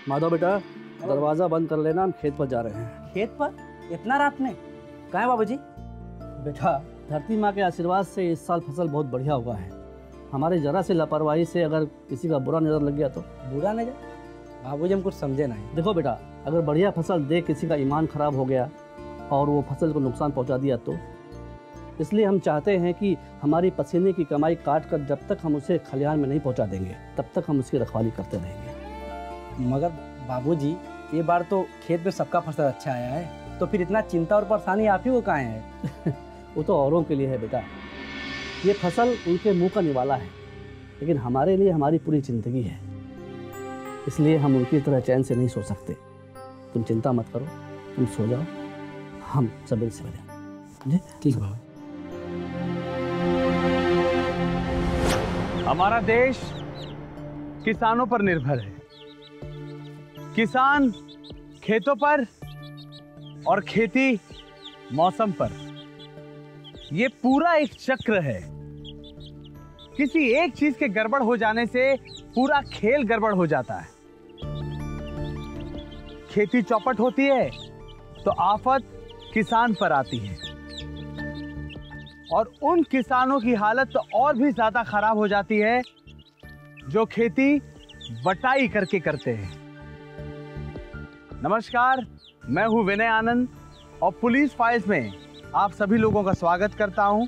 माधव बेटा, दरवाजा बंद कर लेना, हम खेत पर जा रहे हैं। खेत पर? इतना रात में? कहाँ है बाबूजी? बेटा, धरती माँ के आशीर्वाद से इस साल फसल बहुत बढ़िया हुआ है। हमारे जरा से लापरवाही से अगर किसी का बुरा नजर लग गया तो। बुरा नजर? बाबूजी हम कुछ समझे नहीं। देखो बेटा, अगर बढ़िया फसल देख किसी का ईमान खराब हो गया और वो फसल को नुकसान पहुंचा दिया तो, इसलिए हम चाहते हैं कि हमारी पसीने की कमाई काट कर जब तक हम उसे खलिहान में नहीं पहुंचा देंगे तब तक हम उसकी रखवाली करते रहेंगे। मगर बाबूजी, ये बार तो खेत में सबका फसल अच्छा आया है, तो फिर इतना चिंता और परेशानी आप ही को कहाँ है? वो तो औरों के लिए है बेटा, ये फसल उनके मुंह का निवाला है, लेकिन हमारे लिए हमारी पूरी जिंदगी है, इसलिए हम उनकी तरह चैन से नहीं सो सकते। तुम चिंता मत करो, तुम सो जाओ, हम सवेरे से मिलें। ठीक है। हमारा देश किसानों पर निर्भर है। किसान खेतों पर और खेती मौसम पर। ये पूरा एक चक्र है। किसी एक चीज के गड़बड़ हो जाने से पूरा खेल गड़बड़ हो जाता है। खेती चौपट होती है तो आफत किसान पर आती है, और उन किसानों की हालत तो और भी ज्यादा खराब हो जाती है जो खेती बटाई करके करते हैं। नमस्कार, मैं हूं विनय आनंद और पुलिस फाइल्स में आप सभी लोगों का स्वागत करता हूं।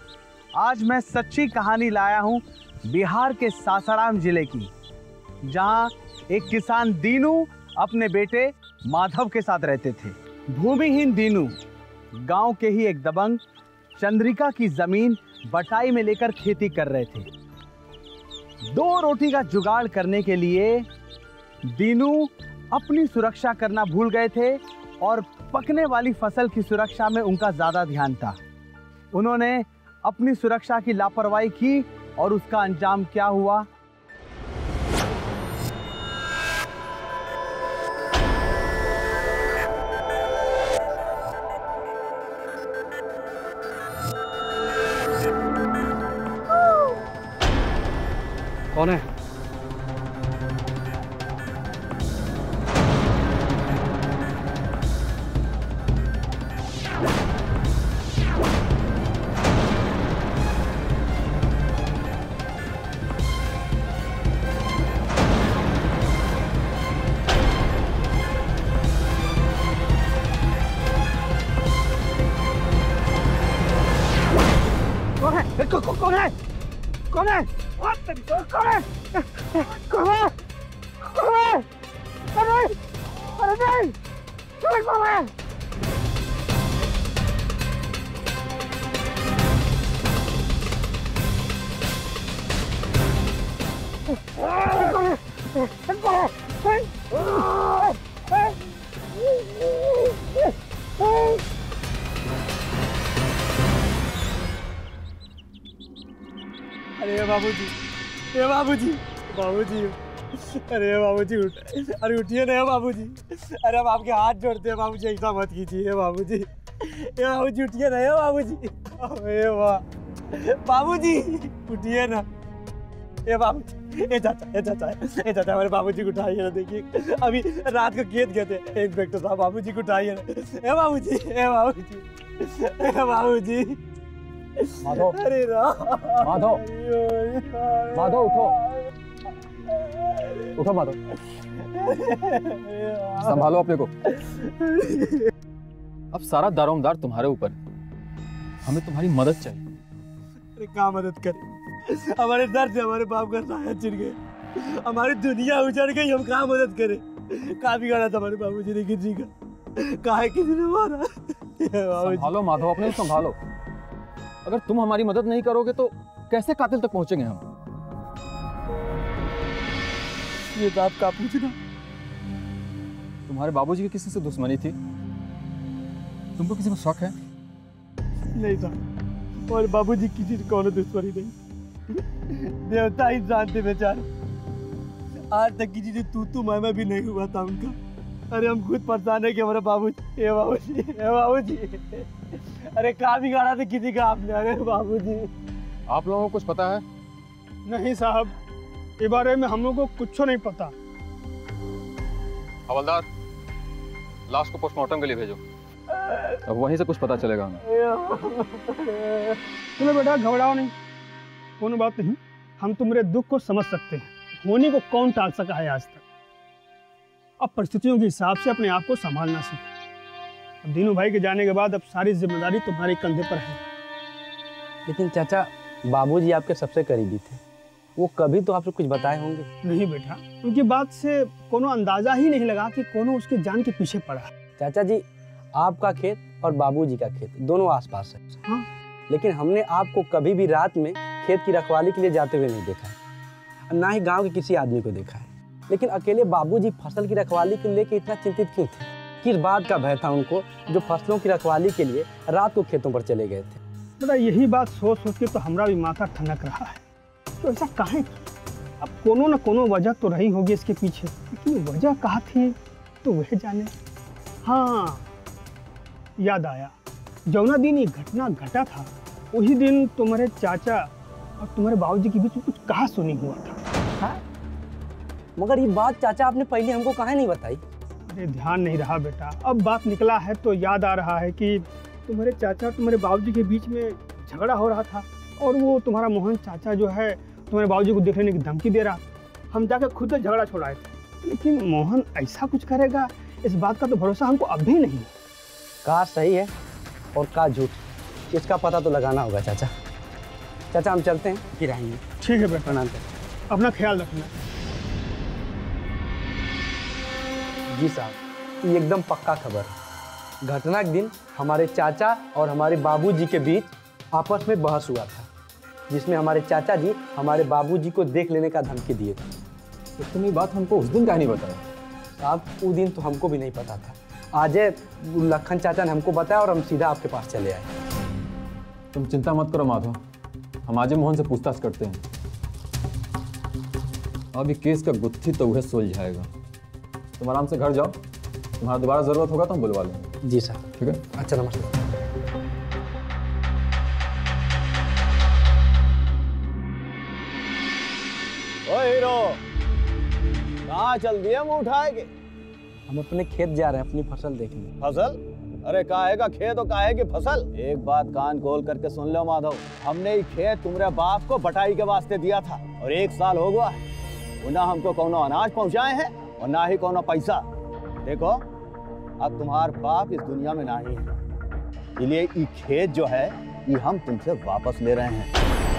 आज मैं सच्ची कहानी लाया हूं बिहार के सासाराम जिले की, जहां एक किसान दीनू अपने बेटे माधव के साथ रहते थे। भूमिहीन दीनू गांव के ही एक दबंग चंद्रिका की जमीन बटाई में लेकर खेती कर रहे थे। 2 रोटी का जुगाड़ करने के लिए दीनू अपनी सुरक्षा करना भूल गए थे और पकने वाली फसल की सुरक्षा में उनका ज्यादा ध्यान था। उन्होंने अपनी सुरक्षा की लापरवाही की और उसका अंजाम क्या हुआ? कौन है? कौन है? कौन है? कौन है? कौन है? कौन है? अरे नहीं! कौन है? अरे बाबूजी, ए बाबूजी, बाबूजी, अरे बाबूजी उठ, अरे उठिए ना बाबूजी, अरे हम आपके हाथ जोड़ते हैं बाबूजी, ऐसा मत कीजिए बाबूजी, ए बाबूजी उठिए ना बाबूजी, अरे वाह बाबूजी उठिए ना, ए बाबूजी, ए चाचा हमारे बाबूजी को उठाइए ना, देखिए अभी रात को खेत गए थे इंस्पेक्टर साहब, बाबूजी को उठाइए ना, ए बाबूजी, ए बाबूजी, ए बाबूजी। माधव, अरे माधव, माधव उठो, उठो माधव, संभालो अपने को। अब सारा दारोमदार तुम्हारे ऊपर, हमें तुम्हारी मदद चाहिए। अरे क्या मदद करे, हमारे दर्द से हमारे बाप का साया चिर गए, हमारी दुनिया उजड़ गई, हम कहाँ मदद करें? कहाँ बिगाड़ा था हमारे बाबूजी ने किसी का, कहाँ किसी ने मारा? संभालो माधव, अपने को संभालो। अगर तुम हमारी मदद नहीं करोगे तो कैसे कातिल तक पहुंचेंगे हम? ये तो आप क्या पूछना? तुम्हारे बाबूजी की किसी से दुश्मनी थी? तुमको किसी को शक है? नहीं साहब, और बाबूजी किसी से कौन दुश्मनी नहीं, देवता ही जानते बेचारे, आज तक किसी से तू मैं भी नहीं हुआ था उनका। अरे हम खुद परेशान है कि हमारे बाबूजी, ए बाबूजी, ए बाबूजी, अरे कहाँ बिगाड़ा था किसी का आपने? अरे बाबूजी। आप लोगों को कुछ पता है? नहीं साहब, इस बारे में हम लोग को कुछ नहीं पता। हवलदार, लाश को पोस्टमार्टम के लिए भेजो। अब वहीं से कुछ पता चलेगा हमें। चलो बेटा, घबराओ नहीं, कोनो बात नहीं। हम तुम्हारे दुख को समझ सकते हैं। होने को कौन टाल सका है आज तक। अब परिस्थितियों के हिसाब से अपने आप को संभालना सीखो। अब दीनू भाई के जाने के बाद अब सारी जिम्मेदारी तुम्हारे कंधे पर है। लेकिन चाचा, बाबूजी आपके सबसे करीबी थे, वो कभी तो आपसे कुछ बताए होंगे। नहीं बेटा, उनकी बात से कोनो अंदाजा ही नहीं लगा कि कोनो उसकी जान के पीछे पड़ा। चाचा जी, आपका खेत और बाबूजी का खेत दोनों आसपास है। हाँ। लेकिन हमने आपको कभी भी रात में खेत की रखवाली के लिए जाते हुए नहीं देखा है, ना ही गांव के किसी आदमी को देखा है। लेकिन अकेले बाबूजी फसल की रखवाली को लेकर इतना चिंतित क्यों थे? किस बात का भय था उनको जो फसलों की रखवाली के लिए रात को खेतों पर चले गए थे? बेटा, यही बात सोच सोच के तो हमारा भी माथा ठनक रहा है। तो ऐसा काहे? अब कोनो न कोनो वजह तो रही होगी इसके पीछे, लेकिन वजह कहाँ थी तो वह जाने। हाँ, याद आया, जौना दिन ये घटना घटा था वही दिन तुम्हारे चाचा और तुम्हारे बाबूजी के बीच में कुछ कहा सुनी हुआ था। हाँ? मगर ये बात चाचा आपने पहले हमको काहे नहीं बताई? अरे ध्यान नहीं रहा बेटा, अब बात निकला है तो याद आ रहा है कि तुम्हारे चाचा और तुम्हारे बाबूजी के बीच में झगड़ा हो रहा था और वो तुम्हारा मोहन चाचा जो है तुम्हारे बाबूजी को देख लेने की धमकी दे रहा। हम जाकर खुद से झगड़ा छुड़ाए थे, लेकिन मोहन ऐसा कुछ करेगा इस बात का तो भरोसा हमको अब भी नहीं है। कहा सही है और कहा झूठ, इसका पता तो लगाना होगा चाचा। चाचा हम चलते हैं, फिर आएंगे। ठीक है बेटा, प्रणाम चाचा। अपना ख्याल रखना। जी साहब, ये एकदम पक्का खबर है। घटना के दिन हमारे चाचा और हमारे बाबूजी के बीच आपस में बहस हुआ था, जिसमें हमारे चाचा जी हमारे बाबूजी को देख लेने का धमकी दिए थे। तो तुम ये बात हमको उस दिन काहे नहीं बताया? साहब, उस दिन तो हमको भी नहीं पता था। आज लखन चाचा ने हमको बताया और हम सीधा आपके पास चले आए। तुम चिंता मत करो माधव, हम आज मोहन से पूछताछ करते हैं। अब ये केस का गुत्थी तो वह सुलझाएगा। तुम आराम से घर जाओ, तुम्हारा दोबारा जरूरत होगा तो हम बुलवा लेंगे। जी साहब। ठीक है, अच्छा, नमस्ते। ओ हीरो, कहाँ चल दिया मुँह उठाए के? हम अपने खेत जा रहे हैं अपनी फसल देखने। फसल? अरे काहे का खेत और काहे की फसल? एक बात कान खोल करके सुन लो माधव, हमने ये खेत तुम्हारे बाप को बटाई के वास्ते दिया था और 1 साल हो गया है। ना हमको कोनो अनाज पहुंचाए हैं और ना ही कोनो पैसा। देखो, अब तुम्हार बाप इस दुनिया में नहीं है, इसलिए ये खेत जो है ये हम तुमसे वापस ले रहे हैं।